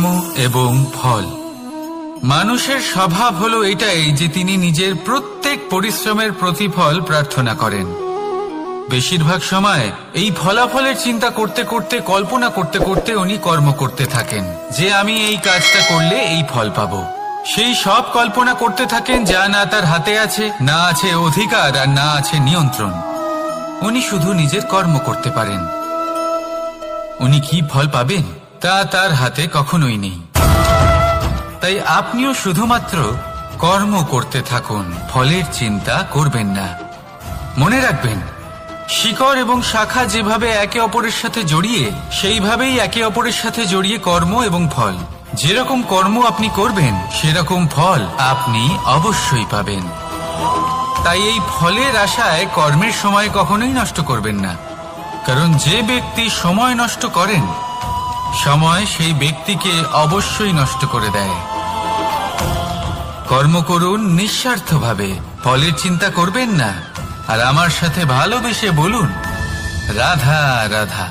কর্ম এবং ফল। মানুষের স্বভাব হলো এটাই যে তিনি নিজের প্রত্যেক পরিশ্রমের প্রতিফল প্রার্থনা করেন। বেশিরভাগ সময় এই ফলাফলের চিন্তা করতে করতে, কল্পনা করতে করতে উনি কর্ম করতে থাকেন যে আমি এই কাজটা করলে এই ফল পাবো। সেই সব কল্পনা করতে থাকেন যা না তার হাতে আছে, না আছে অধিকার আর না আছে নিয়ন্ত্রণ। উনি শুধু নিজের কর্ম করতে পারেন। উনি কি ফল পাবেন তা তার হাতে কখনোই নেই। তাই আপনিও শুধুমাত্র কর্ম করতে থাকুন, ফলের চিন্তা করবেন না। মনে রাখবেন, শিকড় এবং শাখা যেভাবে একে অপরের সাথে জড়িয়ে, সেইভাবেই একে অপরের সাথে জড়িয়ে কর্ম এবং ফল। যেরকম কর্ম আপনি করবেন সেরকম ফল আপনি অবশ্যই পাবেন। তাই এই ফলের আশায় কর্মের সময় কখনোই নষ্ট করবেন না, কারণ যে ব্যক্তি সময় নষ্ট করেন, সময় সেই ব্যক্তিকে অবশ্যই নষ্ট করে দেয়। কর্ম করুন নিঃস্বার্থভাবে, ফলের চিন্তা করবেন না, আর আমার সাথে ভালোবেসে বলুন রাধা রাধা।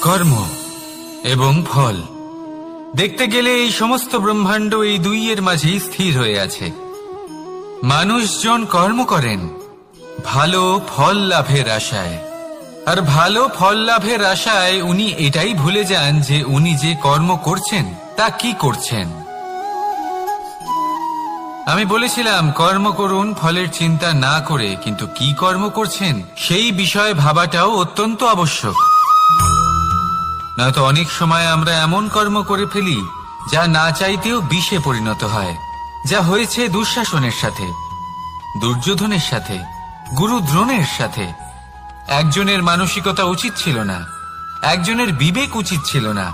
কর্ম এবং ফল। দেখতে গেলে এই সমস্ত ব্রহ্মাণ্ড এই দুইয়ের মাঝেই স্থির হয়ে আছে। মানুষজন কর্ম করেন ভালো ফল লাভের আশায়, আর ভালো ফল লাভের আশায় উনি এটাই ভুলে যান যে উনি যে কর্ম করছেন তা কি করছেন। আমি বলেছিলাম কর্ম করুন ফলের চিন্তা না করে, কিন্তু কি কর্ম করছেন সেই বিষয়ে ভাবাটাও অত্যন্ত আবশ্যক। নয়তো অনেক সময় আমরা এমন কর্ম করে ফেলি যা না চাইতেও বিষে পরিণত হয়, যা হয়েছে দুঃশাসনের সাথে, দুর্যোধনের সাথে, গুরু দ্রোণের সাথে। একজনের মানসিকতা উচিত ছিল না, একজনের বিবেক উচিত ছিল না,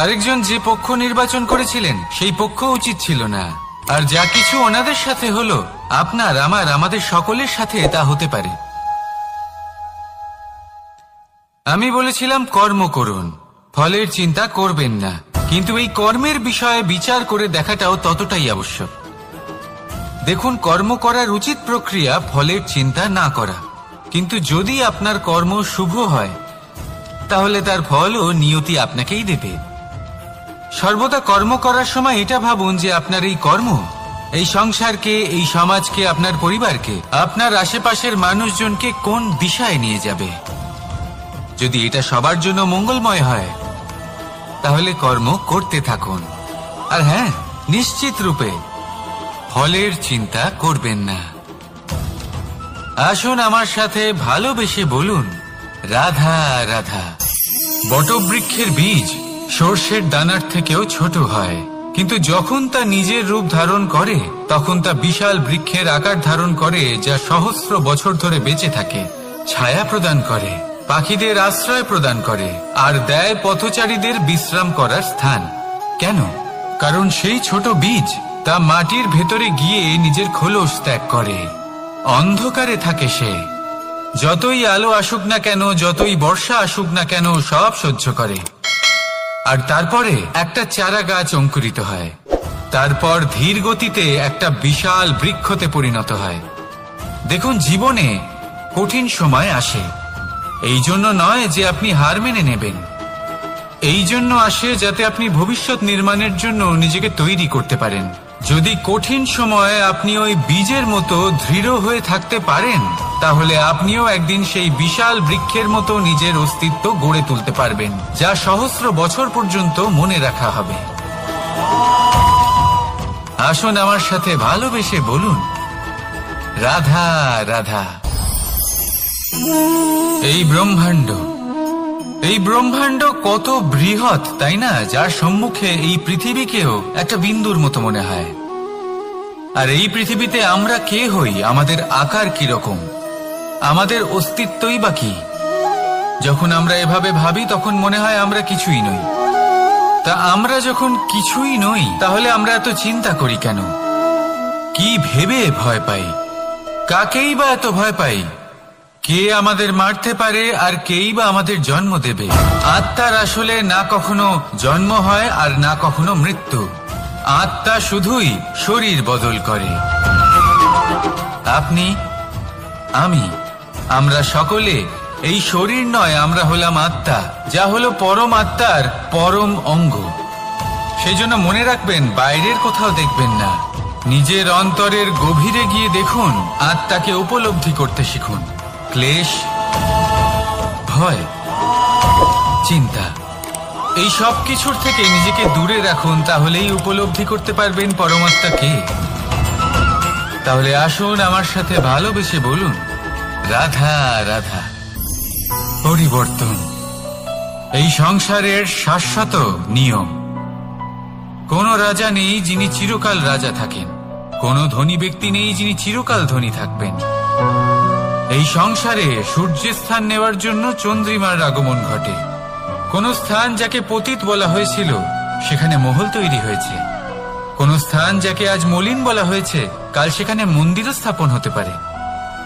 আরেকজন যে পক্ষ নির্বাচন করেছিলেন সেই পক্ষ উচিত ছিল না। আর যা কিছু ওনাদের সাথে হলো, আপনার, আমার, আমাদের সকলের সাথে তা হতে পারে। আমি বলেছিলাম কর্ম করুন, ফলের চিন্তা করবেন না, কিন্তু এই কর্মের বিষয়ে বিচার করে দেখাটাও ততটাই আবশ্যক। দেখুন, কর্ম করার উচিত প্রক্রিয়া ফলের চিন্তা না করা, কিন্তু যদি আপনার কর্ম শুভ হয় তাহলে তার ফলও নিয়তি আপনাকেই দেবে। সর্বদা কর্ম করার সময় এটা ভাবুন যে আপনার এই কর্ম এই সংসারকে, এই সমাজকে, আপনার পরিবারকে, আপনার আশেপাশের মানুষজনকে কোন দিশায় নিয়ে যাবে। যদি এটা সবার জন্য মঙ্গলময় হয় তাহলে কর্ম করতে থাকুন। আর হ্যাঁ, নিশ্চিত রূপে ফলের চিন্তা করবেন না। আসুন আমার সাথে ভালোবেসে বলুন রাধা রাধা। বটবৃক্ষের বীজ সর্ষের দানার থেকেও ছোট হয়, কিন্তু যখন তা নিজের রূপ ধারণ করে তখন তা বিশাল বৃক্ষের আকার ধারণ করে, যা সহস্র বছর ধরে বেঁচে থাকে, ছায়া প্রদান করে, পাখিদের আশ্রয় প্রদান করে, আর দেয় পথচারীদের বিশ্রাম করার স্থান। কেন? কারণ সেই ছোট বীজ তা মাটির ভেতরে গিয়ে নিজের খোলস ত্যাগ করে। অন্ধকারে থাকে সে, যতই আলো আসুক না কেন, যতই বর্ষা আসুক না কেন, সব সহ্য করে। আর তারপরে একটা চারা গাছ অঙ্কুরিত হয়, তারপর ধীর গতিতে একটা বিশাল বৃক্ষতে পরিণত হয়। দেখুন, জীবনে কঠিন সময় আসে, এই জন্য নয় যে আপনি হার মেনে নেবেন, এই জন্য আসে যাতে আপনি ভবিষ্যৎ নির্মাণের জন্য নিজেকে তৈরি করতে পারেন। যদি কঠিন সময়ে আপনি ওই বীজের মতো দৃঢ় হয়ে থাকতে পারেন, তাহলে আপনিও একদিন সেই বিশাল বৃক্ষের মতো নিজের অস্তিত্ব গড়ে তুলতে পারবেন, যা সহস্র বছর পর্যন্ত মনে রাখা হবে। আসুন আমার সাথে ভালোবেসে বলুন রাধা রাধা। এই ব্রহ্মাণ্ড কত বৃহৎ, তাই না? যার সম্মুখে এই পৃথিবীকেও একটা বিন্দুর মতো মনে হয়। আর এই পৃথিবীতে আমরা কে হই, আমাদের আকার কিরকম, আমাদের অস্তিত্বই বা কি? যখন আমরা এভাবে ভাবি তখন মনে হয় আমরা কিছুই নই। তা আমরা যখন কিছুই নই, তাহলে আমরা এত চিন্তা করি কেন? কি ভেবে ভয় পাই? কাকেই বা এত ভয় পাই? কে আমাদের মারতে পারে আর কেই বা আমাদের জন্ম দেবে? আত্মার আসলে না কখনো জন্ম হয় আর না কখনো মৃত্যু। আত্মা শুধুই শরীর বদল করে। আপনি, আমি, আমরা সকলে এই শরীর নয়, আমরা হলাম আত্মা, যা হলো পরম আত্মার পরম অঙ্গ। সেই জন্য মনে রাখবেন, বাইরের কোথাও দেখবেন না, নিজের অন্তরের গভীরে গিয়ে দেখুন, আত্মাকে উপলব্ধি করতে শিখুন। ক্লেশ, ভয়, চিন্তা, এই সব কিছুর থেকে নিজেকে দূরে রাখুন, তাহলেই উপলব্ধি করতে পারবেন পরমাত্মা কে। তাহলে আসুন আমার সাথে ভালোবেসে বলুন, রাধা রাধা। পরিবর্তন এই সংসারের শাশ্বত নিয়ম। কোন রাজা নেই যিনি চিরকাল রাজা থাকেন, কোন ধনী ব্যক্তি নেই যিনি চিরকাল ধনী থাকবেন। এই সংসারে সূর্যের স্থান নেওয়ার জন্য চন্দ্রিমার আগমন ঘটে। কোন স্থান যাকে পতিত বলা হয়েছিল সেখানে মহল তৈরি হয়েছে, কোন স্থান যাকে আজ মলিন বলা হয়েছে কাল সেখানে মন্দিরও স্থাপন হতে পারে।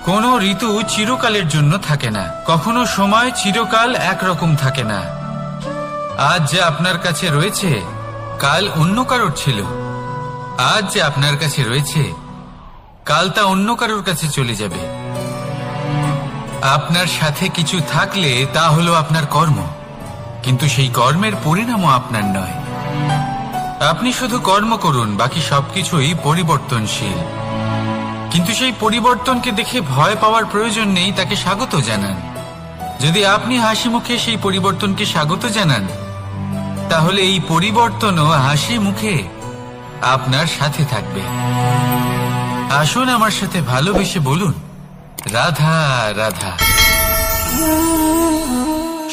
কোন ঋতু চিরকালের জন্য থাকে না, কখনো সময় চিরকাল একরকম থাকে না। আজ যে আপনার কাছে রয়েছে কাল অন্য কারোর ছিল, আজ যে আপনার কাছে রয়েছে কাল তা অন্য কারোর কাছে চলে যাবে। আপনার সাথে কিছু থাকলে তা হলো আপনার কর্ম, কিন্তু সেই কর্মের পরিণামও আপনার নয়। আপনি শুধু কর্ম করুন, বাকি সবকিছুই পরিবর্তনশীল। কিন্তু সেই পরিবর্তনকে দেখে ভয় পাওয়ার প্রয়োজন নেই, তাকে স্বাগত জানান। যদি আপনি হাসি মুখে সেই পরিবর্তনকে স্বাগত জানান, তাহলে এই পরিবর্তনও হাসি মুখে আপনার সাথে থাকবে। আসুন আমার সাথে ভালোবেসে বলুন, রাধা রাধা।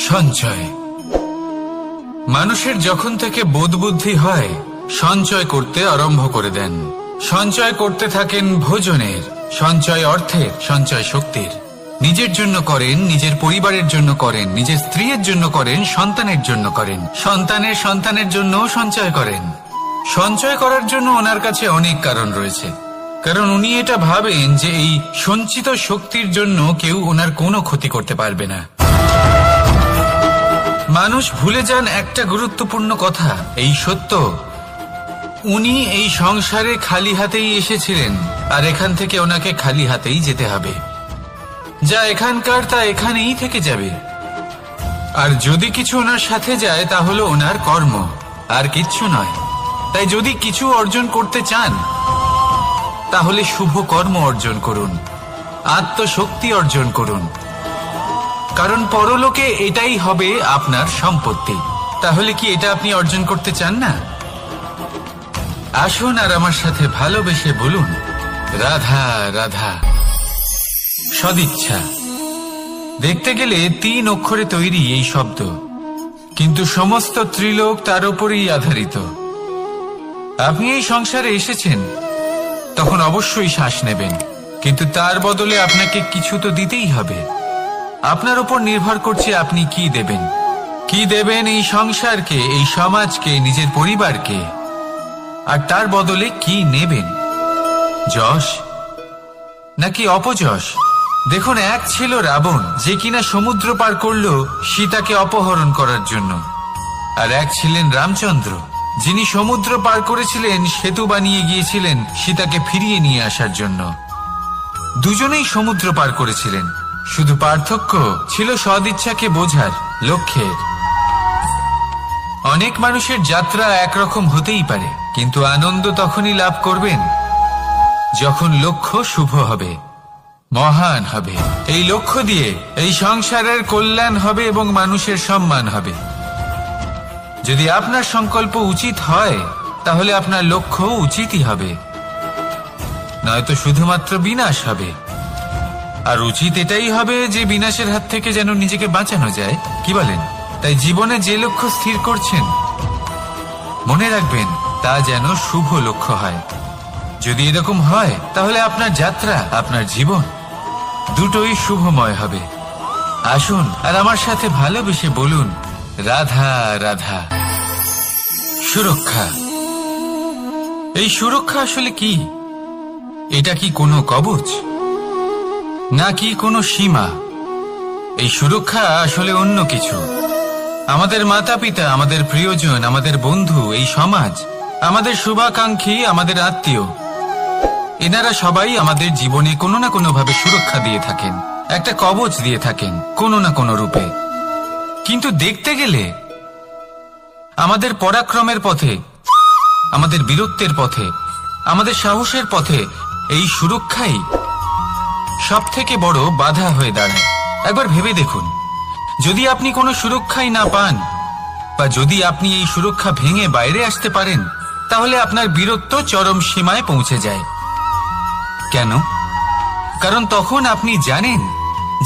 সঞ্চয়। মানুষের যখন থেকে বোধ বুদ্ধি হয় সঞ্চয় করতে আরম্ভ করে দেন। সঞ্চয় করতে থাকেন ভোজনের, সঞ্চয় অর্থের, সঞ্চয় শক্তির। নিজের জন্য করেন, নিজের পরিবারের জন্য করেন, নিজের স্ত্রীর জন্য করেন, সন্তানের জন্য করেন, সন্তানের সন্তানের জন্যও সঞ্চয় করেন। সঞ্চয় করার জন্য ওনার কাছে অনেক কারণ রয়েছে, কারণ উনি এটা ভাবেন যে এই সঞ্চিত শক্তির জন্য কেউ ওনার কোনো ক্ষতি করতে পারবে না। মানুষ ভুলে যান একটা গুরুত্বপূর্ণ কথা, এই সত্য, উনি এই সংসারে খালি হাতেই এসেছিলেন, আর এখান থেকে ওনাকে খালি হাতেই যেতে হবে। যা এখানকার তা এখানেই থেকে যাবে। আর যদি কিছু ওনার সাথে যায় তা হলো ওনার কর্ম, আর কিচ্ছু নয়। তাই যদি কিছু অর্জন করতে চান তাহলে শুভ কর্ম অর্জন করুন, আত্মশক্তি অর্জন করুন, কারণ পরলোকে এটাই হবে আপনার সম্পত্তি। তাহলে কি এটা আপনি অর্জন করতে চান না? আসুন আর আমার সাথে ভালোবেসে বলুন, রাধা রাধা। সদিচ্ছা। দেখতে গেলে 3 অক্ষরে তৈরি এই শব্দ, কিন্তু সমস্ত ত্রিলোক তার উপরেই আধারিত। আপনি এই সংসারে এসেছেন, তখন অবশ্যই শ্বাস নেবেন, কিন্তু তার বদলে আপনাকে কিছু তো দিতেই হবে। আপনার উপর নির্ভর করছে আপনি কি দেবেন। কি দেবেন এই সংসারকে, এই সমাজকে, নিজের পরিবারকে, আর তার বদলে কি নেবেন? যশ নাকি অপযশ? দেখুন, এক ছিল রাবণ, যে কিনা সমুদ্র পার করল সীতাকে অপহরণ করার জন্য, আর এক ছিলেন রামচন্দ্র, যিনি সমুদ্র পার করেছিলেন, সেতু বানিয়ে গিয়েছিলেন সীতাকে ফিরিয়ে নিয়ে আসার জন্য। দুজনেই সমুদ্র পার করেছিলেন, শুধু পার্থক্য ছিল সদিচ্ছাকে বোঝার, লক্ষ্যের। অনেক মানুষের যাত্রা একরকম হতেই পারে, কিন্তু আনন্দ তখনই লাভ করবেন যখন লক্ষ্য শুভ হবে, মহান হবে। এই লক্ষ্য দিয়ে এই সংসারের কল্যাণ হবে এবং মানুষের সম্মান হবে। যদি আপনার সংকল্প উচিত হয় তাহলে আপনার লক্ষ্য উচিতই হবে, নয়তো শুধুমাত্র বিনাশ হবে। আর উচিত এটাই হবে যে বিনাশের হাত থেকে যেন নিজেকে বাঁচানো যায়, কি বলেন? তাই জীবনে যে লক্ষ্য স্থির করছেন মনে রাখবেন তা যেন শুভ লক্ষ্য হয়। যদি এরকম হয় তাহলে আপনার যাত্রা, আপনার জীবন দুটোই শুভময় হবে। আসুন আর আমার সাথে ভালোবেসে বলুন, রাধা রাধা। সুরক্ষা। এই সুরক্ষা আসলে কি? এটা কি কোনো কবচ নাকি কোনো সীমা? এই সুরক্ষা আসলে অন্য কিছু। আমাদের মাতা পিতা, আমাদের প্রিয়জন, আমাদের বন্ধু, এই সমাজ, আমাদের শুভাকাঙ্ক্ষী, আমাদের আত্মীয়, এনারা সবাই আমাদের জীবনে কোনো না কোনো ভাবে সুরক্ষা দিয়ে থাকেন, একটা কবচ দিয়ে থাকেন কোনো না কোনো রূপে। কিন্তু দেখতে গেলে আমাদের পরাক্রমের পথে আমাদের বীরত্বের পথে, আমাদের সাহসের পথে এই সুরক্ষাই সব থেকে বড় বাধা হয়ে দাঁড়ায়। একবার ভেবে দেখুন, যদি আপনি কোনো সুরক্ষাই না পান, বা যদি আপনি এই সুরক্ষা ভেঙে বাইরে আসতে পারেন, তাহলে আপনার বীরত্ব চরম সীমায় পৌঁছে যায়। কেন? কারণ তখন আপনি জানেন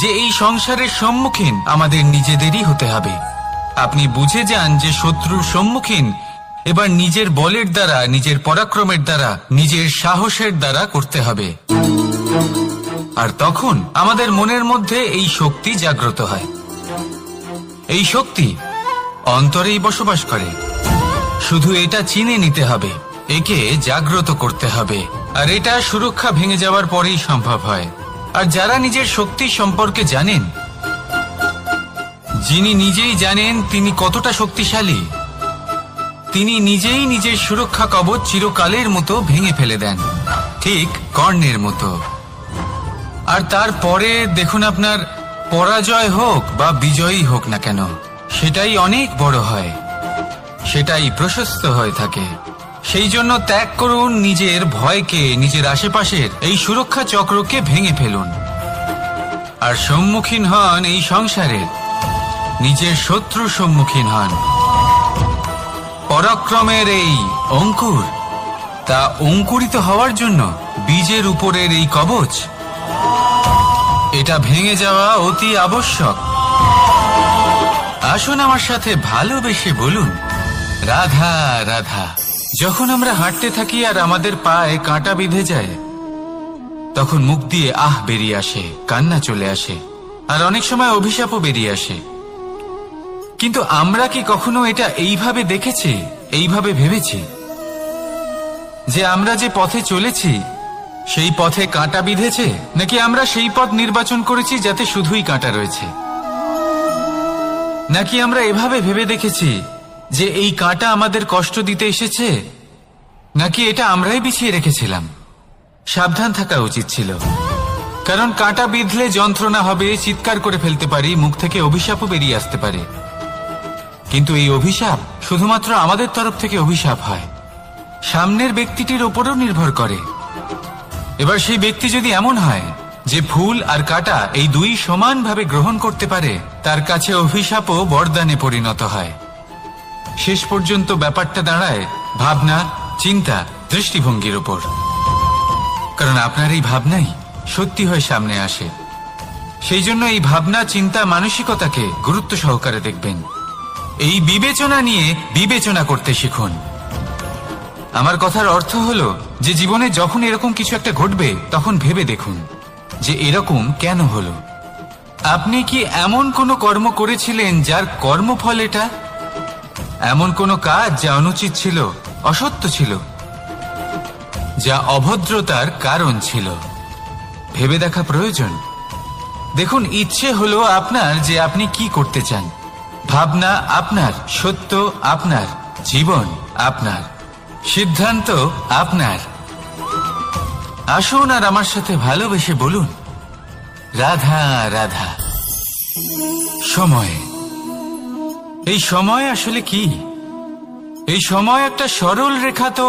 যে এই সংসারের সম্মুখীন আমাদের নিজেদেরই হতে হবে। আপনি বুঝে যান যে শত্রুর সম্মুখীন এবার নিজের বলের দ্বারা, নিজের পরাক্রমের দ্বারা, নিজের সাহসের দ্বারা করতে হবে। আর তখন আমাদের মনের মধ্যে এই শক্তি জাগ্রত হয়। এই শক্তি অন্তরেই বসবাস করে। শুধু এটা চিনে নিতে হবে, একে জাগ্রত করতে হবে। আর এটা সুরক্ষা ভেঙে যাওয়ার পরেই সম্ভব হয়। আর যারা নিজের শক্তি সম্পর্কে জানেন, যিনি নিজেই জানেন তিনি কতটা শক্তিশালী, তিনি নিজেই নিজের সুরক্ষা কবচ চিরকালের মতো ভেঙে ফেলে দেন, ঠিক কর্ণের মতো। আর তারপরে দেখুন, আপনার পরাজয় হোক বা বিজয়ী হোক না কেন, সেটাই অনেক বড় হয়, সেটাই প্রশস্ত হয়ে থাকে। সেই জন্য ত্যাগ করুন নিজের ভয়কে, নিজের আশেপাশের এই সুরক্ষা চক্রকে ভেঙে ফেলুন। আর সম্মুখীন হন এই সংসারের নিজের শত্রুর সম্মুখীন হন। পরাক্রমের এই অঙ্কুর, তা অঙ্কুরিত হওয়ার জন্য বীজের উপরের এই কবচ, এটা ভেঙে যাওয়া অতি আবশ্যক। আসুন আমার সাথে ভালোবেসে বলুন, রাধা রাধা। যখন আমরা হাঁটতে থাকি আর আমাদের পায়ে কাঁটা বিঁধে যায়, তখন মুখ দিয়ে আহ বেরিয়ে আসে, কান্না চলে আসে, আর অনেক সময় অভিশাপও বেরিয়ে আসে। কিন্তু আমরা কি কখনো এটা এইভাবে দেখেছি, এইভাবে ভেবেছি যে আমরা যে পথে চলেছি সেই পথে কাঁটা বিঁধেছে, নাকি আমরা সেই পথ নির্বাচন করেছি যাতে শুধুই কাঁটা রয়েছে? নাকি আমরা এভাবে ভেবে দেখেছি যে এই কাঁটা আমাদের কষ্ট দিতে এসেছে, নাকি এটা আমরাই বিছিয়ে রেখেছিলাম? সাবধান থাকা উচিত ছিল, কারণ কাঁটা বিঁধলে যন্ত্রণা হবে, চিৎকার করে ফেলতে পারি, মুখ থেকে অভিশাপও বেরিয়ে আসতে পারে। কিন্তু এই অভিশাপ শুধুমাত্র আমাদের তরফ থেকে অভিশাপ হয়, সামনের ব্যক্তিটির ওপরও নির্ভর করে। এবার সেই ব্যক্তি যদি এমন হয় যে ফুল আর কাঁটা এই দুই সমানভাবে গ্রহণ করতে পারে, তার কাছে অভিশাপও বরদানে পরিণত হয়। শেষ পর্যন্ত ব্যাপারটা দাঁড়ায় ভাবনা, চিন্তা, দৃষ্টিভঙ্গির উপর। কারণ আপনার এই ভাবনাই সত্যি হয়ে সামনে আসে। সেই জন্য এই ভাবনা, চিন্তা, মানসিকতাকে গুরুত্ব সহকারে দেখবেন। এই বিবেচনা নিয়ে বিবেচনা করতে শিখুন। আমার কথার অর্থ হলো যে জীবনে যখন এরকম কিছু একটা ঘটবে, তখন ভেবে দেখুন যে এরকম কেন হলো। আপনি কি এমন কোনো কর্ম করেছিলেন যার কর্মফল এটা? এমন কোনো কাজ যা অনুচিত ছিল, অসত্য ছিল, যা অভদ্রতার কারণ ছিল? ভেবে দেখা প্রয়োজন। দেখুন, ইচ্ছে হলো আপনার যে আপনি কি করতে চান, ভাবনা আপনার, সত্য আপনার, জীবন আপনার, সিদ্ধান্ত আপনার। আসুন আর আমার সাথে ভালোবেসে বলুন, রাধা রাধা। সময়, এই সময় আসলে কি? এই সময় একটা সরল রেখা তো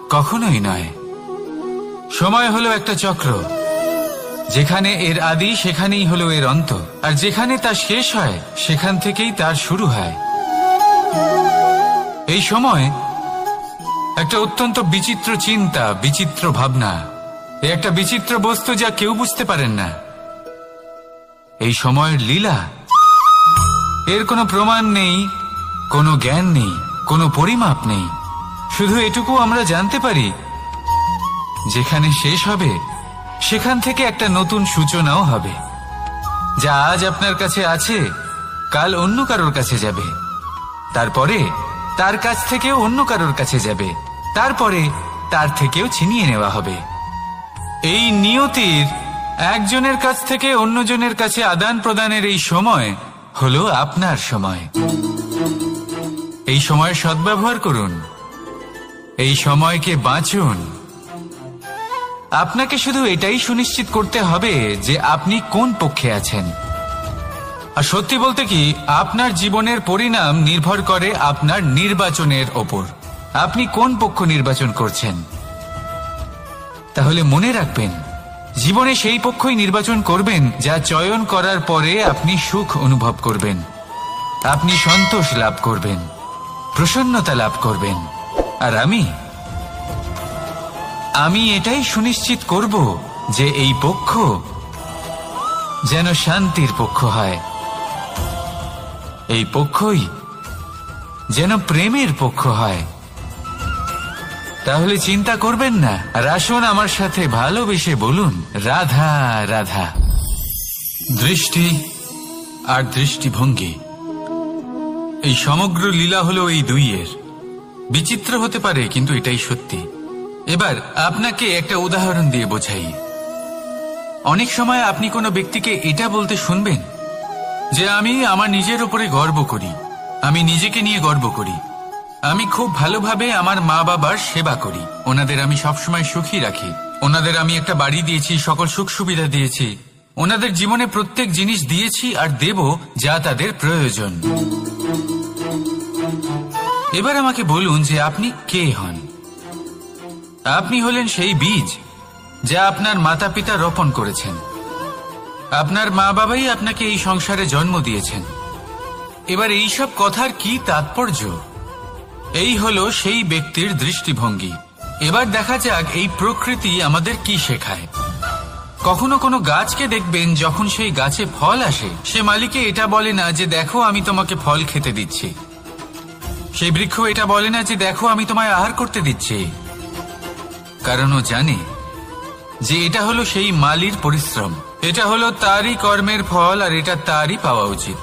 কখনোই নয়। সময় হলো একটা চক্র, যেখানে এর আদি সেখানেই হলো এর অন্ত, আর যেখানে তা শেষ হয় সেখান থেকেই তার শুরু হয়। এই সময় একটা অত্যন্ত বিচিত্র চিন্তা, বিচিত্র ভাবনা, একটা বিচিত্র বস্তু যা কেউ বুঝতে পারেন না। এই সময়ের লীলা, এর কোনো প্রমাণ নেই, কোনো জ্ঞান নেই, কোনো পরিমাপ নেই। শুধু এটুকু আমরা জানতে পারি, যেখানে শেষ হবে সেখান থেকে একটা নতুন সূচনাও হবে। যা আজ আপনার কাছে আছে, কাল অন্য কারোর কাছে যাবে, তারপরে তার কাছ থেকেও অন্য কারোর কাছে যাবে, তারপরে তার থেকেও ছিনিয়ে নেওয়া হবে। এই নিয়তির একজনের কাছ থেকে অন্যজনের কাছে আদান প্রদানের এই সময় হলো আপনার সময়। এই সময়ের সদ্ব্যবহার করুন, এই সময়কে বাঁচুন। আপনাকে শুধু এটাই সুনিশ্চিত করতে হবে যে আপনি কোন পক্ষে আছেন। আর সত্যি বলতে কি, আপনার জীবনের পরিণাম নির্ভর করে আপনার নির্বাচনের ওপর। আপনি কোন পক্ষ নির্বাচন করছেন। তাহলে মনে রাখবেন, জীবনে সেই পক্ষই নির্বাচন করবেন যা চয়ন করার পরে আপনি সুখ অনুভব করবেন, আপনি সন্তোষ লাভ করবেন, প্রসন্নতা লাভ করবেন। আর আমি এটাই সুনিশ্চিত করব যে এই পক্ষ যেন শান্তির পক্ষ হয়, এই পক্ষই যেন প্রেমের পক্ষ হয়। তাহলে চিন্তা করবেন না, আর আসুন আমার সাথে ভালোবেসে বলুন, রাধা রাধা। দৃষ্টি আর দৃষ্টিভঙ্গি, এই সমগ্র লীলা হলো এই দুইয়ের। বিচিত্র হতে পারে, কিন্তু এটাই সত্যি। এবার আপনাকে একটা উদাহরণ দিয়ে বোঝাই। অনেক সময় আপনি কোনো ব্যক্তিকে এটা বলতে শুনবেন যে আমি আমার নিজের উপরে গর্ব করি, আমি নিজেকে নিয়ে গর্ব করি, আমি খুব ভালোভাবে আমার মা বাবার সেবা করি, ওনাদের আমি সবসময় সুখী রাখি, ওনাদের আমি একটা বাড়ি দিয়েছি, সকল সুখ সুবিধা দিয়েছি, ওনাদের জীবনে প্রত্যেক জিনিস দিয়েছি আর দেব যা তাদের প্রয়োজন। এবার আমাকে বলুন যে আপনি কে হন। আপনি হলেন সেই বীজ যা আপনার মাতা পিতা রোপণ করেছেন। আপনার মা বাবাই আপনাকে এই সংসারে জন্ম দিয়েছেন। এবার এই সব কথার কি তাৎপর্য? এই হলো সেই ব্যক্তির দৃষ্টিভঙ্গি। এবার দেখা যাক এই প্রকৃতি আমাদের কি শেখায়। কখনো কোনো গাছকে দেখবেন, যখন সেই গাছে ফল আসে, সে মালিকে এটা বলে না যে দেখো আমি তোমাকে ফল খেতে দিচ্ছি। সেই বৃক্ষ এটা বলে না যে দেখো আমি তোমায় আহার করতে দিচ্ছি, কারণ ও জানে যে এটা হলো সেই মালির পরিশ্রম, এটা হলো তারই কর্মের ফল, আর এটা তারই পাওয়া উচিত।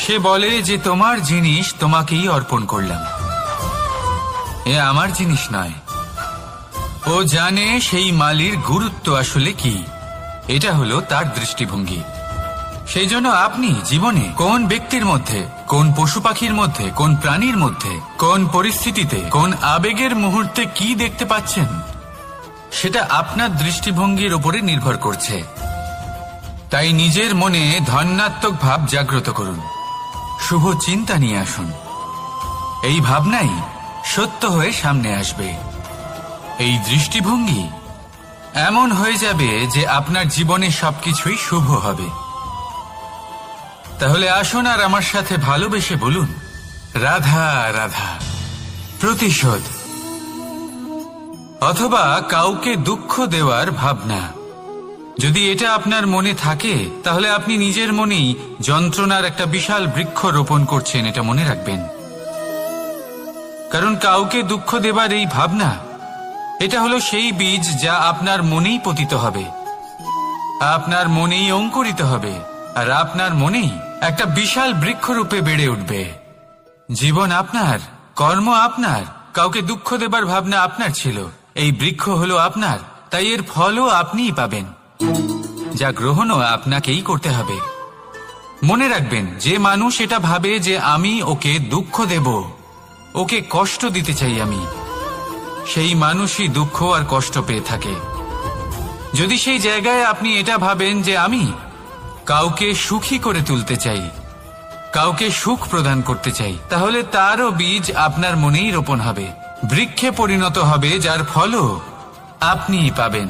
সে বলে যে তোমার জিনিস তোমাকেই অর্পণ করলাম, এ আমার জিনিস নয়। ও জানে সেই মালির গুরুত্ব আসলে কি, এটা হলো তার দৃষ্টিভঙ্গি। সেই জন্য আপনি জীবনে কোন ব্যক্তির মধ্যে, কোন পশু পাখির মধ্যে, কোন প্রাণীর মধ্যে, কোন পরিস্থিতিতে, কোন আবেগের মুহূর্তে কি দেখতে পাচ্ছেন, সেটা আপনার দৃষ্টিভঙ্গির উপরে নির্ভর করছে। তাই নিজের মনে ধনাত্মক ভাব জাগ্রত করুন, শুভ চিন্তা নিয়ে আসুন। এই ভাবনাই সত্য হয়ে সামনে আসবে। এই দৃষ্টিভঙ্গি এমন হয়ে যাবে যে আপনার জীবনে সবকিছুই শুভ হবে। তাহলে আসুন আর আমার সাথে ভালোবেসে বলুন, রাধা রাধা। প্রতিশোধ অথবা কাউকে দুঃখ দেওয়ার ভাবনা, যদি এটা আপনার মনে থাকে, তাহলে আপনি নিজের মনেই যন্ত্রণার একটা বিশাল বৃক্ষ রোপণ করছেন, এটা মনে রাখবেন। কারণ কাউকে দুঃখ দেবার এই ভাবনা, এটা হলো সেই বীজ যা আপনার মনেই পতিত হবে, আপনার মনেই অঙ্কুরিত হবে, আর আপনার মনেই একটা বিশাল বৃক্ষরূপে বেড়ে উঠবে। জীবন আপনার, কর্ম আপনার, কাউকে দুঃখ দেবার ভাবনা আপনার ছিল, এই বৃক্ষ হলো আপনার, তাই এর ফলও আপনিই পাবেন, যা গ্রহণও আপনাকেই করতে হবে। মনে রাখবেন, যে মানুষ এটা ভাবে যে আমি ওকে দুঃখ দেব, ওকে কষ্ট দিতে চাই আমি, সেই মানুষই দুঃখ আর কষ্ট পেয়ে থাকে। যদি সেই জায়গায় আপনি এটা ভাবেন যে আমি কাউকে সুখী করে তুলতে চাই, কাউকে সুখ প্রদান করতে চাই, তাহলে তারও বীজ আপনার মনেই রোপণ হবে, বৃক্ষে পরিণত হবে, যার ফলও আপনিই পাবেন।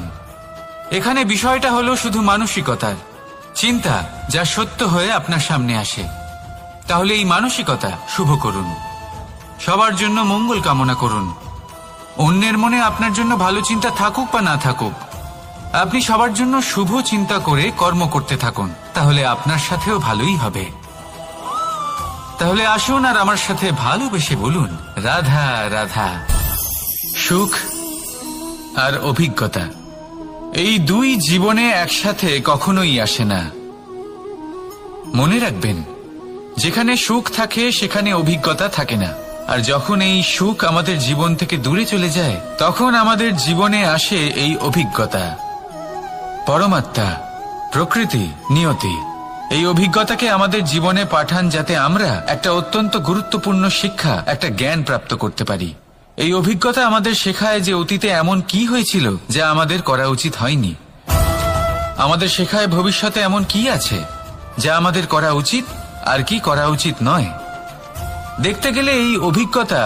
এখানে বিষয়টা হলো শুধু মানসিকতার চিন্তা, যা সত্য হয়ে আপনার সামনে আসে। তাহলে এই মানসিকতা শুভ করুন, সবার জন্য মঙ্গল কামনা করুন। অন্যের মনে আপনার জন্য ভালো চিন্তা থাকুক বা না থাকুক, আপনি সবার জন্য শুভ চিন্তা করে কর্ম করতে থাকুন, তাহলে আপনার সাথেও ভালোই হবে। তাহলে আসুন আর আমার সাথে ভালোবেসে বলুন, রাধা রাধা। সুখ আর অভিজ্ঞতা, এই দুই জীবনে একসাথে কখনোই আসে না। মনে রাখবেন, যেখানে সুখ থাকে সেখানে অভিজ্ঞতা থাকে না, আর যখন এই সুখ আমাদের জীবন থেকে দূরে চলে যায়, তখন আমাদের জীবনে আসে এই অভিজ্ঞতা। পরমাত্মা, প্রকৃতি, নিয়তি এই অভিজ্ঞতাকে আমাদের জীবনে পাঠান, যাতে আমরা একটা অত্যন্ত গুরুত্বপূর্ণ শিক্ষা, একটা জ্ঞান প্রাপ্ত করতে পারি। এই অভিজ্ঞতা আমাদের শেখায় যে অতীতে এমন কি হয়েছিল যা আমাদের করা উচিত হয়নি। আমাদের শেখায় ভবিষ্যতে এমন কি আছে যা আমাদের করা উচিত আর কি করা উচিত নয়। দেখতে গেলে এই অভিজ্ঞতা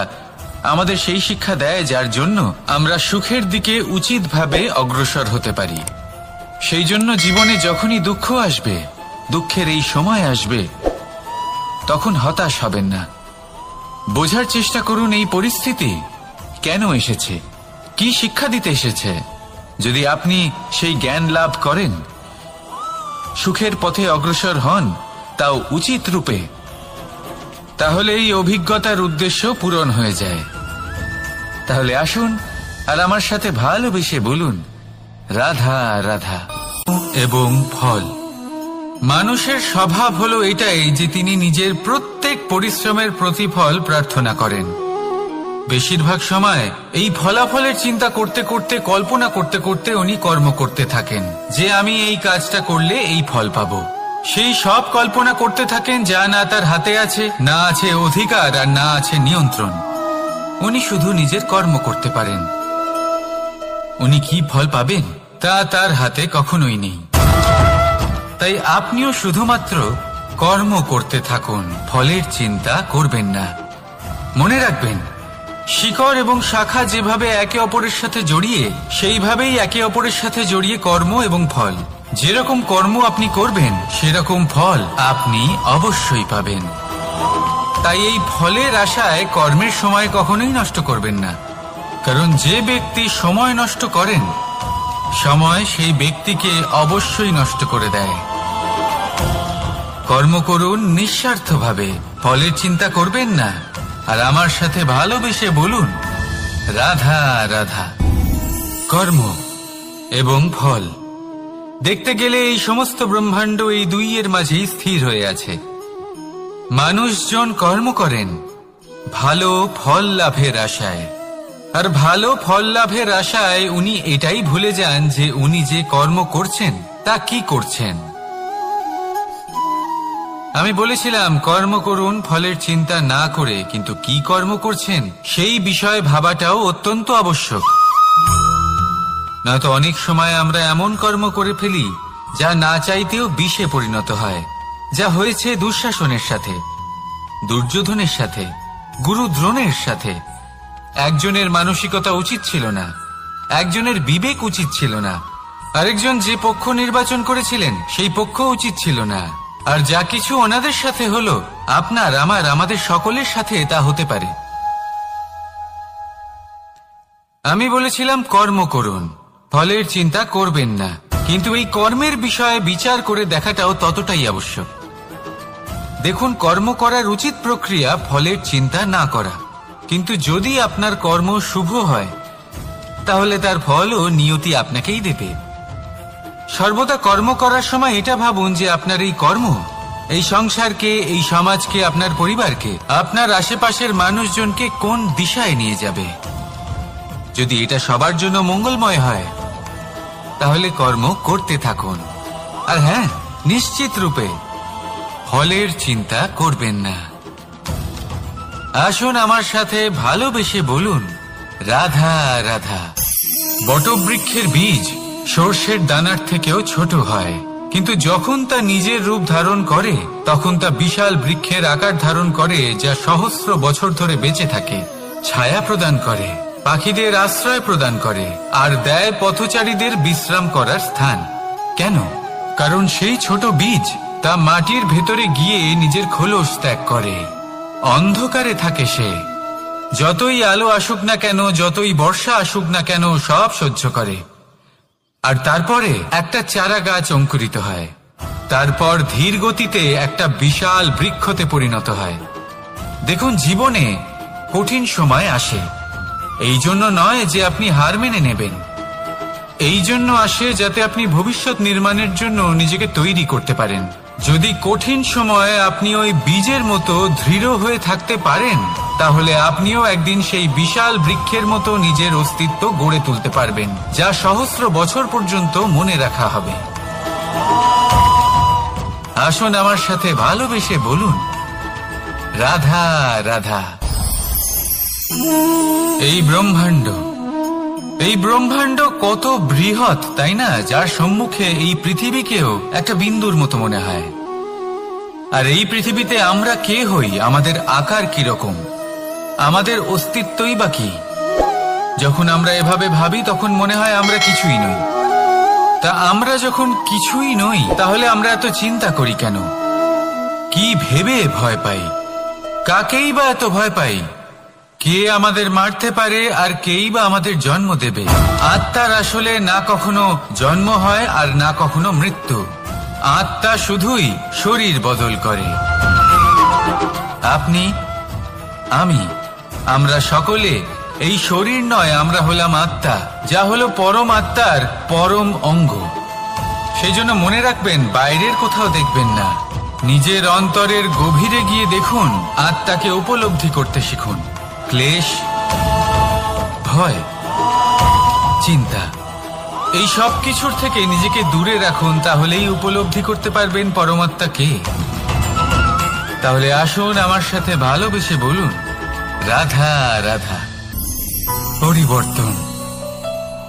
আমাদের সেই শিক্ষা দেয় যার জন্য আমরা সুখের দিকে উচিতভাবে অগ্রসর হতে পারি। সেই জন্য জীবনে যখনই দুঃখ আসবে, দুঃখের এই সময় আসবে, তখন হতাশ হবেন না। বোঝার চেষ্টা করুন এই পরিস্থিতি কেন এসেছে, কি শিক্ষা দিতে এসেছে। যদি আপনি সেই জ্ঞান লাভ করেন, সুখের পথে অগ্রসর হন, তাও উচিত রূপে, তাহলে এই অভিজ্ঞতার উদ্দেশ্য পূরণ হয়ে যায়। তাহলে আসুন আর আমার সাথে ভালোবেসে বলুন, রাধা রাধা। এবং ফল, মানুষের স্বভাব হলো এটাই যে তিনি নিজের প্রত্যেক পরিশ্রমের প্রতিফল প্রার্থনা করেন। বেশিরভাগ সময় এই ফলাফলের চিন্তা করতে করতে, কল্পনা করতে করতে উনি কর্ম করতে থাকেন যে আমি এই কাজটা করলে এই ফল পাবো। সেই সব কল্পনা করতে থাকেন যা না তার হাতে আছে, না আছে অধিকার, আর না আছে নিয়ন্ত্রণ। উনি শুধু নিজের কর্ম করতে পারেন। উনি কি ফল পাবেন তা তার হাতে কখনোই নেই। তাই আপনিও শুধুমাত্র কর্ম করতে থাকুন, ফলের চিন্তা করবেন না। মনে রাখবেন, শিকড় এবং শাখা যেভাবে একে অপরের সাথে জড়িয়ে, সেইভাবেই একে অপরের সাথে জড়িয়ে কর্ম এবং ফল। যেরকম কর্ম আপনি করবেন, সেরকম ফল আপনি অবশ্যই পাবেন। তাই এই ফলের আশায় কর্মের সময় কখনোই নষ্ট করবেন না, কারণ যে ব্যক্তি সময় নষ্ট করেন, সময় সেই ব্যক্তিকে অবশ্যই নষ্ট করে দেয়। কর্ম করুন নিঃস্বার্থভাবে, ফলের চিন্তা করবেন না, আর আমার সাথে ভালোবেসে বলুন, রাধা রাধা। কর্ম এবং ফল, দেখতে গেলে এই সমস্ত ব্রহ্মাণ্ড এই দুইয়ের মাঝেই স্থির হয়ে আছে। মানুষজন কর্ম করেন ভালো ফল লাভের আশায়, আর ভালো ফল লাভের আশায় উনি এটাই ভুলে যান যে উনি যে কর্ম করছেন তা কি করছেন। আমি বলেছিলাম কর্ম করুন ফলের চিন্তা না করে, কিন্তু কি কর্ম করছেন সেই বিষয়ে ভাবাটাও অত্যন্ত আবশ্যক। নয়তো অনেক সময় আমরা এমন কর্ম করে ফেলি যা না চাইতেও বিষে পরিণত হয়, যা হয়েছে দুঃশাসনের সাথে, দুর্যোধনের সাথে, গুরু দ্রোণের সাথে। একজনের মানসিকতা উচিত ছিল না, একজনের বিবেক উচিত ছিল না, আরেকজন যে পক্ষ নির্বাচন করেছিলেন সেই পক্ষ উচিত ছিল না। আর যা কিছু ওনাদের সাথে হলো, আপনার, আমার, আমাদের সকলের সাথে তা হতে পারে। আমি বলেছিলাম কর্ম করুন, ফলের চিন্তা করবেন না, কিন্তু এই কর্মের বিষয়ে বিচার করে দেখাটাও ততটাই আবশ্যক। দেখুন, কর্ম করার উচিত প্রক্রিয়া ফলের চিন্তা না করা, কিন্তু যদি আপনার কর্ম শুভ হয়, তাহলে তার ফল ও নিয়তি আপনাকেই দেবে। সর্বদা কর্ম করার সময় এটা ভাবুন যে আপনার এই কর্ম এই সংসারকে, এই সমাজকে, আপনার পরিবারকে, আপনার আশেপাশের মানুষজনকে কোন দিশায় নিয়ে যাবে। যদি এটা সবার জন্য মঙ্গলময় হয়, তাহলে কর্ম করতে থাকুন। আর হ্যাঁ, নিশ্চিত রূপে ফলের চিন্তা করবেন না। আসুন আমার সাথে ভালোবেসে বলুন, রাধা রাধা। বটবৃক্ষের বীজ সর্ষের দানার থেকেও ছোট হয়, কিন্তু যখন তা নিজের রূপ ধারণ করে, তখন তা বিশাল বৃক্ষের আকার ধারণ করে, যা সহস্র বছর ধরে বেঁচে থাকে, ছায়া প্রদান করে, পাখিদের আশ্রয় প্রদান করে, আর দেয় পথচারীদের বিশ্রাম করার স্থান। কেন? কারণ সেই ছোট বীজ তা মাটির ভেতরে গিয়ে নিজের খোলস ত্যাগ করে। অন্ধকারে থাকে সে, যতই আলো আসুক না কেন, যতই বর্ষা আসুক না কেন, সব সহ্য করে। আর তারপরে একটা চারা গাছ অঙ্কুরিত হয়, তারপর ধীর গতিতে একটা বিশাল বৃক্ষতে পরিণত হয়। দেখুন, জীবনে কঠিন সময় আসে, এই জন্য নয় যে আপনি হার মেনে নেবেন, এই জন্য আসে যাতে আপনি ভবিষ্যৎ নির্মাণের জন্য নিজেকে তৈরি করতে পারেন। যদি কঠিন সময়ে আপনি ওই বীজের মতো দৃঢ় হয়ে থাকতে পারেন, তাহলে আপনিও একদিন সেই বিশাল বৃক্ষের মতো নিজের অস্তিত্ব গড়ে তুলতে পারবেন, যা সহস্র বছর পর্যন্ত মনে রাখা হবে। আসুন আমার সাথে ভালোবেসে বলুন, রাধা রাধা। এই ব্রহ্মাণ্ড কত বৃহৎ, তাই না? যার সম্মুখে এই পৃথিবীকেও একটা বিন্দুর মতো মনে হয়। আর এই পৃথিবীতে আমরা কে হই, আমাদের আকার কিরকম, আমাদের অস্তিত্বই বা কি? যখন আমরা এভাবে ভাবি তখন মনে হয় আমরা কিছুই নই। তা আমরা যখন কিছুই নই তাহলে আমরা এত চিন্তা করি কেন? কি ভেবে ভয় পাই? কাকেই বা এত ভয় পাই? কে আমাদের মারতে পারে আর কেই বা আমাদের জন্ম দেবে? আত্মার আসলে না কখনো জন্ম হয় আর না কখনো মৃত্যু। আত্মা শুধুই শরীর বদল করে। আপনি, আমি, আমরা সকলে এই শরীর নয়, আমরা হলাম আত্মা, যা হলো পরম আত্মার পরম অঙ্গ। সেই জন্য মনে রাখবেন, বাইরের কোথাও দেখবেন না, নিজের অন্তরের গভীরে গিয়ে দেখুন, আত্মাকে উপলব্ধি করতে শিখুন। ক্লেশ, ভয়, চিন্তা, এই সব কিছুর থেকে নিজেকে দূরে রাখুন, তাহলেই উপলব্ধি করতে পারবেন পরমাত্মা কে। তাহলে আসুন আমার সাথে ভালোবেসে বলুন, রাধা রাধা। পরিবর্তন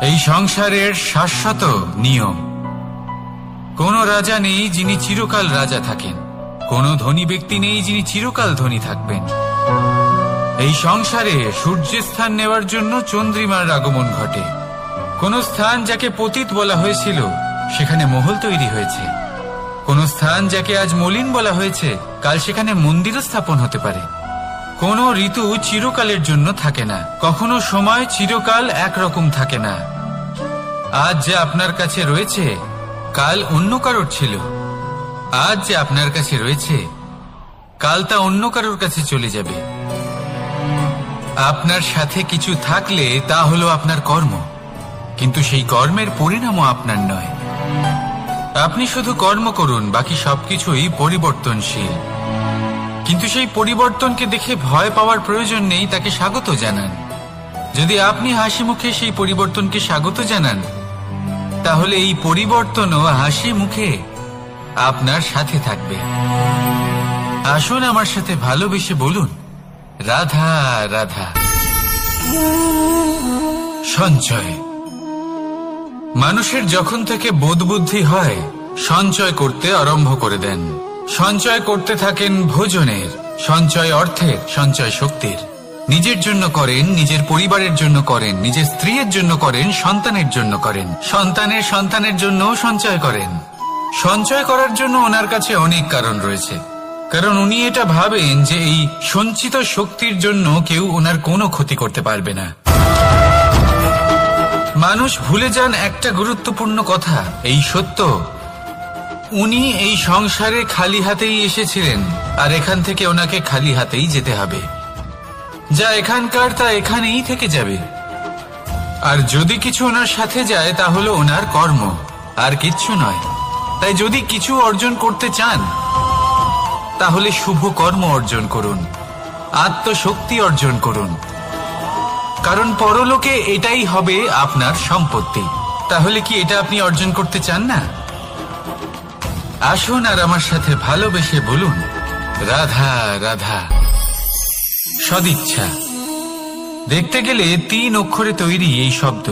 এই সংসারের শাশ্বত নিয়ম। কোন রাজা নেই যিনি চিরকাল রাজা থাকেন, কোন ধনী ব্যক্তি নেই যিনি চিরকাল ধনী থাকবেন। এই সংসারে সূর্যের স্থান নেওয়ার জন্য চন্দ্রিমার আগমন ঘটে। কোন স্থান যাকে পতিত বলা হয়েছিল সেখানে মহল তৈরি হয়েছে। কোন স্থান যাকে আজ মলিন বলা হয়েছে কাল সেখানে মন্দিরও স্থাপন হতে পারে। কোন ঋতু চিরকালের জন্য থাকে না, কখনো সময় চিরকাল একরকম থাকে না। আজ যে আপনার কাছে রয়েছে কাল অন্য কারোর ছিল। আজ যে আপনার কাছে রয়েছে কাল তা অন্য কারোর কাছে চলে যাবে। আপনার সাথে কিছু থাকলে তা হলো আপনার কর্ম, কিন্তু সেই কর্মের পরিণামও আপনার নয়। আপনি শুধু কর্ম করুন, বাকি সবকিছুই পরিবর্তনশীল। কিন্তু সেই পরিবর্তনকে দেখে ভয় পাওয়ার প্রয়োজন নেই, তাকে স্বাগত জানান। যদি আপনি হাসি মুখে সেই পরিবর্তনকে স্বাগত জানান, তাহলে এই পরিবর্তনও হাসি মুখে আপনার সাথে থাকবে। আসুন আমার সাথে ভালোবেসে বলুন, রাধা রাধা। সঞ্চয়। মানুষের যখন থেকে বোধ বুদ্ধি হয় সঞ্চয় করতে আরম্ভ করে দেন। সঞ্চয় করতে থাকেন ভোজনের, সঞ্চয় অর্থের, সঞ্চয় শক্তির। নিজের জন্য করেন, নিজের পরিবারের জন্য করেন, নিজের স্ত্রীর জন্য করেন, সন্তানের জন্য করেন, সন্তানের সন্তানের জন্য সঞ্চয় করেন। সঞ্চয় করার জন্য ওনার কাছে অনেক কারণ রয়েছে, কারণ উনি এটা ভাবেন যে এই সঞ্চিত শক্তির জন্য কেউ ওনার কোনো ক্ষতি করতে পারবে না। মানুষ ভুলে যান একটা গুরুত্বপূর্ণ কথা, এই সত্য, উনি এই সংসারে খালি হাতেই এসেছিলেন আর এখান থেকে ওনাকে খালি হাতেই যেতে হবে। যা এখানকার তা এখানেই থেকে যাবে। আর যদি কিছু ওনার সাথে যায় তা হলো ওনার কর্ম, আর কিচ্ছু নয়। তাই যদি কিছু অর্জন করতে চান তাহলে শুভ কর্ম অর্জন করুন, আত্মশক্তি অর্জন করুন, কারণ পরলোকে এটাই হবে আপনার সম্পত্তি। তাহলে কি এটা আপনি অর্জন করতে চান না? আসুন আর আমার সাথে ভালোবেসে বলুন, রাধা রাধা। সদিচ্ছা। দেখতে গেলে 3 অক্ষরে তৈরি এই শব্দ,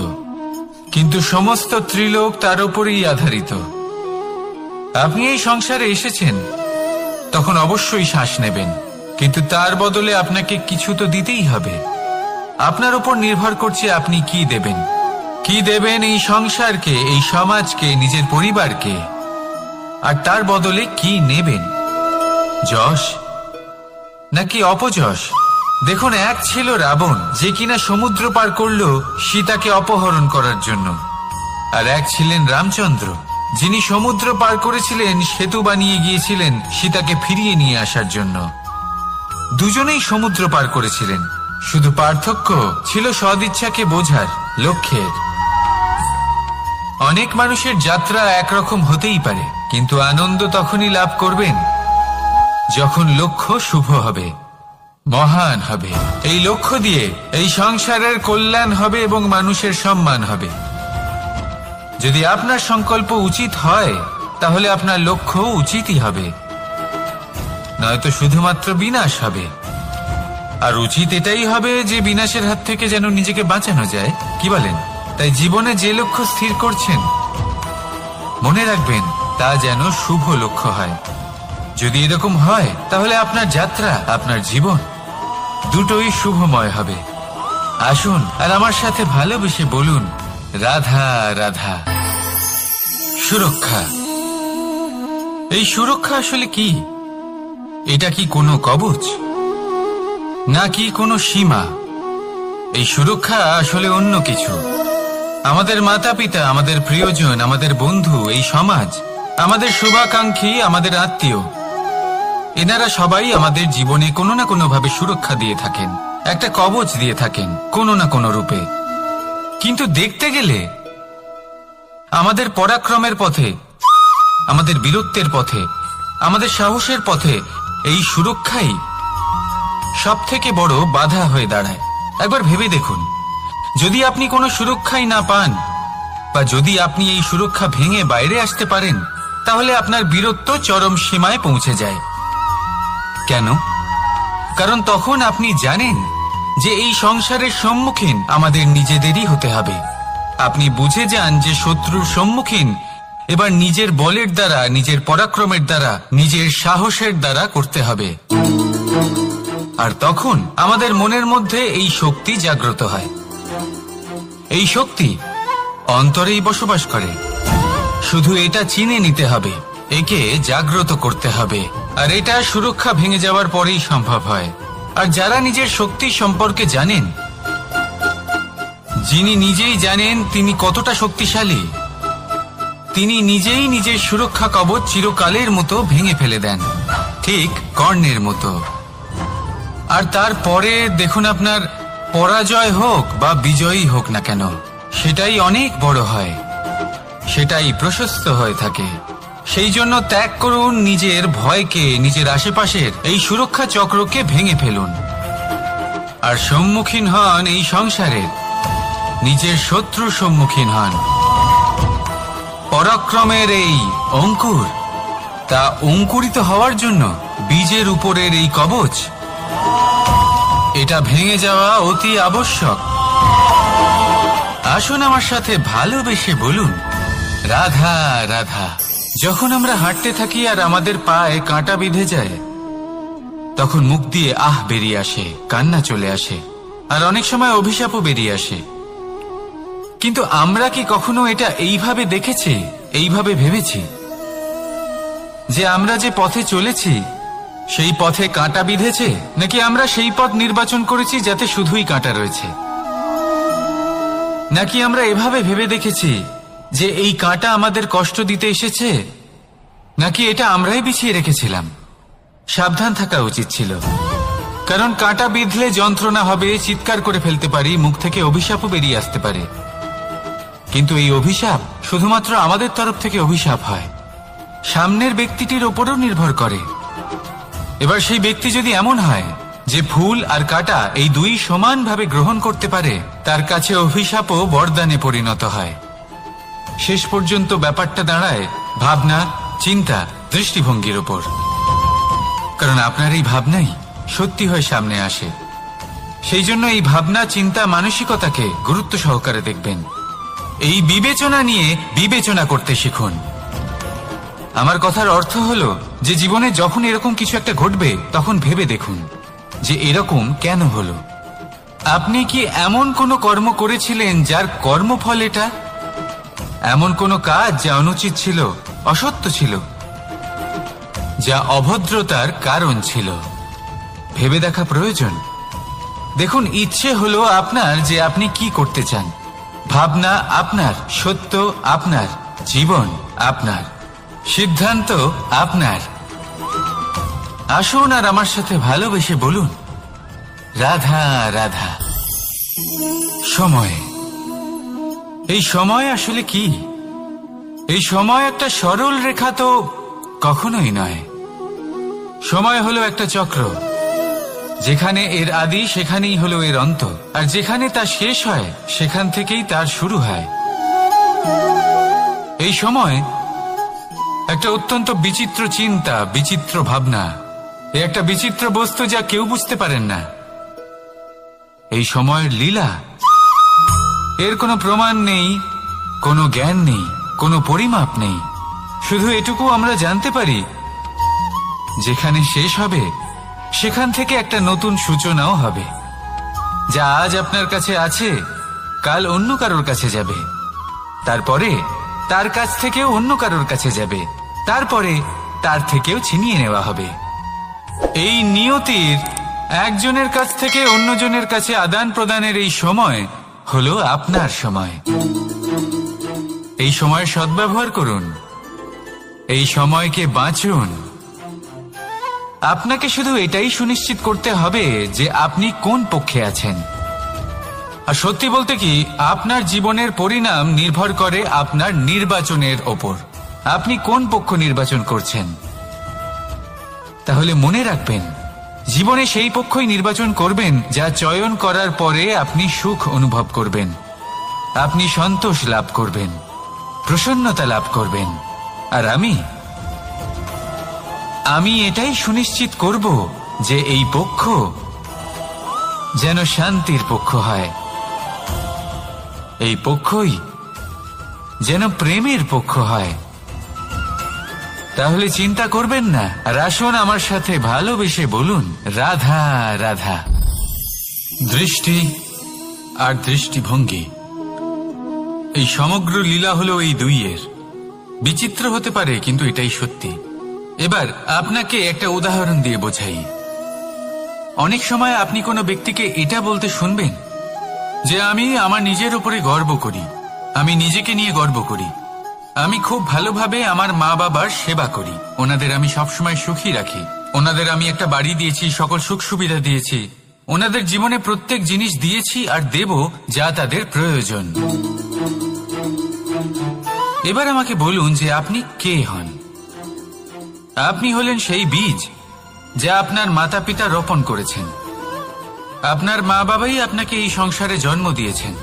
কিন্তু সমস্ত ত্রিলোক তার উপরেই আধারিত। আপনি এই সংসারে এসেছেন, তখন অবশ্যই শ্বাস নেবেন, কিন্তু তার বদলে আপনাকে কিছু তো দিতেই হবে। আপনার উপর নির্ভর করছে আপনি কি দেবেন। কি দেবেন এই সংসারকে, এই সমাজকে, নিজের পরিবারকে, আর তার বদলে কি নেবেন? যশ নাকি অপযশ? দেখুন, এক ছিল রাবণ, যে কিনা সমুদ্র পার করল সীতাকে অপহরণ করার জন্য, আর এক ছিলেন রামচন্দ্র, যিনি সমুদ্র পার করেছিলেন, সেতু বানিয়ে গিয়েছিলেন সীতাকে ফিরিয়ে নিয়ে আসার জন্য। দুজনেই সমুদ্র পার করেছিলেন, শুধু পার্থক্য ছিল সদিচ্ছাকে বোঝার, লক্ষ্যের। অনেক মানুষের যাত্রা একরকম হতেই পারে, কিন্তু আনন্দ তখনই লাভ করবেন যখন লক্ষ্য শুভ হবে, মহান হবে। এই লক্ষ্য দিয়ে এই সংসারের কল্যাণ হবে এবং মানুষের সম্মান হবে। যদি আপনার সংকল্প উচিত হয় তাহলে আপনার লক্ষ্য উচিতই হবে, নয়তো শুধুমাত্র বিনাশ হবে। আর উচিত এটাই হবে যে বিনাশের হাত থেকে যেন নিজেকে বাঁচানো যায়, কি বলেন? তাই জীবনে যে লক্ষ্য স্থির করছেন মনে রাখবেন তা যেন শুভ লক্ষ্য হয়। যদি এরকম হয় তাহলে আপনার যাত্রা, আপনার জীবন দুটোই শুভময় হবে। আসুন আর আমার সাথে ভালোবেসে বলুন, রাধা রাধা। সুরক্ষা। এই সুরক্ষা আসলে কি? এটা কি কোনো কবচ, নাকি কোনো সীমা? এই সুরক্ষা আসলে অন্য কিছু। আমাদের মাতা পিতা, আমাদের প্রিয়জন, আমাদের বন্ধু, এই সমাজ, আমাদের শুভাকাঙ্ক্ষী, আমাদের আত্মীয়, এনারা সবাই আমাদের জীবনে কোনো না কোনো ভাবে সুরক্ষা দিয়ে থাকেন, একটা কবচ দিয়ে থাকেন কোনো না কোনো রূপে। কিন্তু দেখতে গেলে আমাদের পরাক্রমের পথে, আমাদের বীরত্বের পথে, আমাদের সাহসের পথে এই সুরক্ষাই সব থেকে বড় বাধা হয়ে দাঁড়ায়। একবার ভেবে দেখুন, যদি আপনি কোনো সুরক্ষাই না পান, বা যদি আপনি এই সুরক্ষা ভেঙে বাইরে আসতে পারেন, তাহলে আপনার বীরত্ব চরম সীমায় পৌঁছে যায়। কেন? কারণ তখন আপনি জানেন যে এই সংসারের সম্মুখীন আমাদের নিজেদেরই হতে হবে। আপনি বুঝে যান যে শত্রুর সম্মুখীন এবার নিজের বলের দ্বারা, নিজের পরাক্রমের দ্বারা, নিজের সাহসের দ্বারা করতে হবে। আর তখন আমাদের মনের মধ্যে এই শক্তি জাগ্রত হয়। এই শক্তি অন্তরেই বসবাস করে। শুধু এটা চিনে নিতে হবে, একে জাগ্রত করতে হবে। আর এটা সুরক্ষা ভেঙে যাওয়ার পরেই সম্ভব হয়। আর যারা নিজের শক্তি সম্পর্কে জানেন, যিনি নিজেই জানেন তিনি কতটা শক্তিশালী, তিনি নিজেই নিজের সুরক্ষা কবচ চিরকালের মতো ভেঙে ফেলে দেন, ঠিক কর্ণের মতো। আর তারপরে দেখুন, আপনার পরাজয় হোক বা বিজয়ী হোক না কেন, সেটাই অনেক বড় হয়, সেটাই প্রশস্ত হয়ে থাকে। সেই জন্য ত্যাগ করুন নিজের ভয়কে, নিজের আশেপাশের এই সুরক্ষা চক্রকে ভেঙে ফেলুন, আর সম্মুখীন হন এই সংসারের নিজের শত্রুর সম্মুখীন হন। পরাক্রমের এই অঙ্কুর, তা অঙ্কুরিত হওয়ার জন্য বীজের উপরের এই কবচ, এটা ভেঙে যাওয়া অতি আবশ্যক। আসুন আমার সাথে ভালোবেসে বলুন, রাধা রাধা। যখন আমরা হাঁটতে থাকি আর আমাদের পায়ে কাঁটা বিঁধে যায়, তখন মুখ দিয়ে আহ বেরিয়ে আসে, কান্না চলে আসে, আর অনেক সময় অভিশাপও বেরিয়ে আসে। কিন্তু আমরা কি কখনো এটা এইভাবে দেখেছি, এইভাবে ভেবেছি যে আমরা যে পথে চলেছি সেই পথে কাঁটা বিঁধেছে, নাকি আমরা সেই পথ নির্বাচন করেছি যাতে শুধুই কাঁটা রয়েছে? নাকি আমরা এভাবে ভেবে দেখেছি যে এই কাঁটা আমাদের কষ্ট দিতে এসেছে, নাকি এটা আমরাই বিছিয়ে রেখেছিলাম? সাবধান থাকা উচিত ছিল, কারণ কাঁটা বিঁধলে যন্ত্রণা হবে, চিৎকার করে ফেলতে পারি, মুখ থেকে অভিশাপও বেরিয়ে আসতে পারে। কিন্তু এই অভিশাপ শুধুমাত্র আমাদের তরফ থেকে অভিশাপ হয়, সামনের ব্যক্তিটির ওপরও নির্ভর করে। এবার সেই ব্যক্তি যদি এমন হয় যে ফুল আর কাঁটা এই দুই সমানভাবে গ্রহণ করতে পারে, তার কাছে অভিশাপও বরদানে পরিণত হয়। শেষ পর্যন্ত ব্যাপারটা দাঁড়ায় ভাবনা, চিন্তা, দৃষ্টিভঙ্গির ওপর। কারণ আপনার এই ভাবনাই সত্যি হয়ে সামনে আসে। সেই জন্য এই ভাবনা, চিন্তা, মানসিকতাকে গুরুত্ব সহকারে দেখবেন। এই বিবেচনা নিয়ে বিবেচনা করতে শিখুন। আমার কথার অর্থ হলো যে জীবনে যখন এরকম কিছু একটা ঘটবে, তখন ভেবে দেখুন যে এরকম কেন হলো। আপনি কি এমন কোনো কর্ম করেছিলেন যার কর্মফল এটা? এমন কোনো কাজ যা অনুচিত ছিল, অসত্য ছিল, যা অভদ্রতার কারণ ছিল? ভেবে দেখা প্রয়োজন। দেখুন, ইচ্ছে হলো আপনার যে আপনি কি করতে চান, ভাবনা আপনার, সত্য আপনার, জীবন আপনার, সিদ্ধান্ত আপনার। আসুন আর আমার সাথে ভালোবেসে বলুন, রাধা রাধা। সময়। এই সময় আসলে কি? এই সময় একটা সরল রেখা তো কখনোই নয়। সময় হলো একটা চক্র, যেখানে এর আদি সেখানেই হলো এর অন্ত, আর যেখানে তা শেষ হয় সেখান থেকেই তার শুরু হয়। এই সময় একটা অত্যন্ত বিচিত্র চিন্তা, বিচিত্র ভাবনা, একটা বিচিত্র বস্তু যা কেউ বুঝতে পারেন না। এই সময়ের লীলা, এর কোনো প্রমাণ নেই, কোনো জ্ঞান নেই, কোনো পরিমাপ নেই। শুধু এটুকু আমরা জানতে পারি, যেখানে শেষ হবে সেখান থেকে একটা নতুন সূচনাও হবে। যা আজ আপনার কাছে আছে কাল অন্য কারোর কাছে যাবে, তারপরে তার কাছ থেকেও অন্য কারোর কাছে যাবে, তারপরে তার থেকেও ছিনিয়ে নেওয়া হবে। এই নিয়তির একজনের কাছ থেকে অন্যজনের কাছে আদান প্রদানের এই সময় হলো আপনার সময়। এই সময়ের সদ্ব্যবহার করুন, এই সময়কে বাঁচুন। আপনাকে শুধু এটাই সুনিশ্চিত করতে হবে যে আপনি কোন পক্ষে আছেন। আর সত্যি বলতে কি, আপনার জীবনের পরিণাম নির্ভর করে আপনার নির্বাচনের ওপর। আপনি কোন পক্ষ নির্বাচন করছেন। তাহলে মনে রাখবেন, জীবনে সেই পক্ষই নির্বাচন করবেন যা চয়ন করার পরে আপনি সুখ অনুভব করবেন, আপনি সন্তোষ লাভ করবেন, প্রসন্নতা লাভ করবেন। আর আমি এটাই সুনিশ্চিত করব যে এই পক্ষ যেন শান্তির পক্ষ হয়, এই পক্ষই যেন প্রেমের পক্ষ হয়। তাহলে চিন্তা করবেন না, আর আসুন আমার সাথে ভালোবেসে বলুন, রাধা রাধা। দৃষ্টি আর দৃষ্টিভঙ্গি, এই সমগ্র লীলা হলো এই দুইয়ের। বিচিত্র হতে পারে, কিন্তু এটাই সত্যি। এবার আপনাকে একটা উদাহরণ দিয়ে বোঝাই। অনেক সময় আপনি কোনো ব্যক্তিকে এটা বলতে শুনবেন যে আমি আমার নিজের উপরে গর্ব করি, আমি নিজেকে নিয়ে গর্ব করি, আমি খুব ভালোভাবে আমার মা বাবার সেবা করি, ওনাদের আমি সবসময় সুখী রাখি, ওনাদের আমি একটা বাড়ি দিয়েছি, সকল সুখ সুবিধা দিয়েছি, ওনাদের জীবনে প্রত্যেক জিনিস দিয়েছি আর দেব যা তাদের প্রয়োজন। এবার আমাকে বলুন যে আপনি কে হন। আপনি হলেন সেই বীজ যা আপনার মাতা পিতা রোপণ করেছেন। আপনার মা বাবাই আপনাকে এই সংসারে জন্ম দিয়েছেন।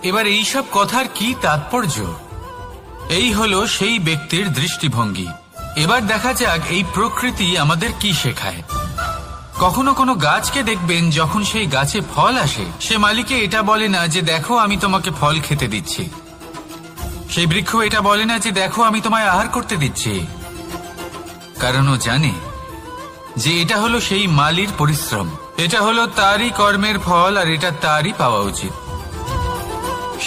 এবার এইসব কথার কি তাৎপর্য? এই হলো সেই ব্যক্তির দৃষ্টিভঙ্গি। এবার দেখা যাক এই প্রকৃতি আমাদের কি শেখায়। কখনো কোনো গাছকে দেখবেন, যখন সেই গাছে ফল আসে, সে মালিকে এটা বলে না যে দেখো আমি তোমাকে ফল খেতে দিচ্ছি। সেই বৃক্ষ এটা বলে না যে দেখো আমি তোমায় আহার করতে দিচ্ছি, কারণ ও জানে যে এটা হলো সেই মালির পরিশ্রম, এটা হলো তারই কর্মের ফল, আর এটা তারই পাওয়া উচিত।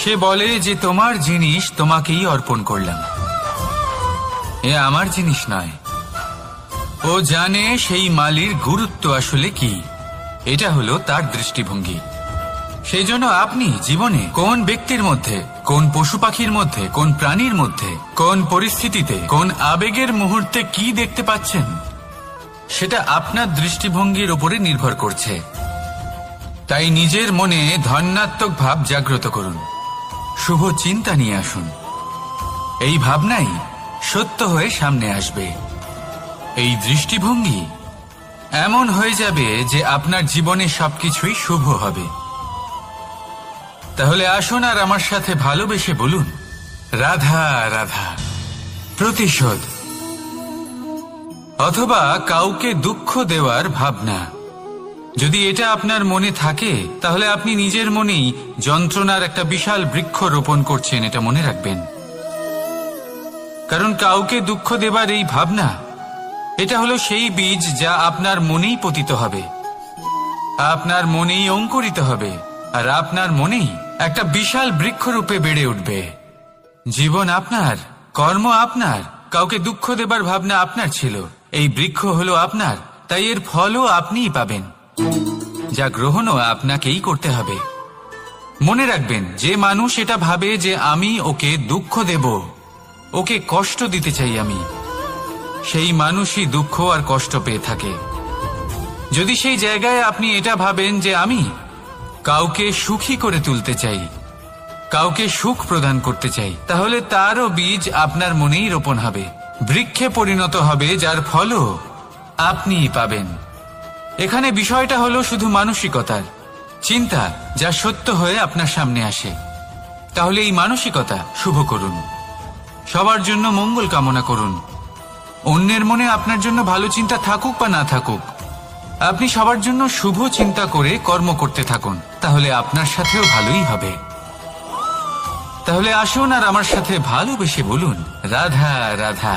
সে বলে যে তোমার জিনিস তোমাকেই অর্পণ করলাম, এ আমার জিনিস নয়। ও জানে সেই মালির গুরুত্ব আসলে কি। এটা হলো তার দৃষ্টিভঙ্গি। সেই জন্য আপনি জীবনে কোন ব্যক্তির মধ্যে, কোন পশু পাখির মধ্যে, কোন প্রাণীর মধ্যে, কোন পরিস্থিতিতে, কোন আবেগের মুহূর্তে কি দেখতে পাচ্ছেন, সেটা আপনার দৃষ্টিভঙ্গির উপরে নির্ভর করছে। তাই নিজের মনে ধন্যাত্মক ভাব জাগ্রত করুন, শুভ চিন্তা নিয়ে আসুন। এই ভাবনাই সত্য হয়ে সামনে আসবে। এই দৃষ্টিভঙ্গি এমন হয়ে যাবে যে আপনার জীবনে সবকিছুই শুভ হবে। তাহলে আসুন আর আমার সাথে ভালোবেসে বলুন, রাধা রাধা। প্রতিশোধ অথবা কাউকে দুঃখ দেওয়ার ভাবনা, যদি এটা আপনার মনে থাকে, তাহলে আপনি নিজের মনেই যন্ত্রণার একটা বিশাল বৃক্ষ রোপণ করছেন, এটা মনে রাখবেন। কারণ কাউকে দুঃখ দেবার এই ভাবনা, এটা হলো সেই বীজ যা আপনার মনেই পতিত হবে, আপনার মনেই অঙ্কুরিত হবে, আর আপনার মনেই একটা বিশাল বৃক্ষরূপে বেড়ে উঠবে। জীবন আপনার, কর্ম আপনার, কাউকে দুঃখ দেবার ভাবনা আপনার ছিল, এই বৃক্ষ হলো আপনার, তাই এর ফলও আপনিই পাবেন, যা গ্রহণও আপনাকেই করতে হবে। মনে রাখবেন, যে মানুষ এটা ভাবে যে আমি ওকে দুঃখ দেব, ওকে কষ্ট দিতে চাই আমি, সেই মানুষই দুঃখ আর কষ্ট পেয়ে থাকে। যদি সেই জায়গায় আপনি এটা ভাবেন যে আমি কাউকে সুখী করে তুলতে চাই, কাউকে সুখ প্রদান করতে চাই, তাহলে তারও বীজ আপনার মনেই রোপণ হবে, বৃক্ষে পরিণত হবে, যার ফলও আপনিই পাবেন। এখানে বিষয়টা হলো শুধু মানসিকতার চিন্তা, যা সত্য হয়ে আপনার সামনে আসে। তাহলে এই মানসিকতা শুভ করুন, সবার জন্য মঙ্গল কামনা করুন। অন্যের মনে আপনার জন্য ভালো চিন্তা থাকুক বা না থাকুক, আপনি সবার জন্য শুভ চিন্তা করে কর্ম করতে থাকুন, তাহলে আপনার সাথেও ভালোই হবে। তাহলে আসুন আর আমার সাথে ভালোবেসে বলুন, রাধা রাধা।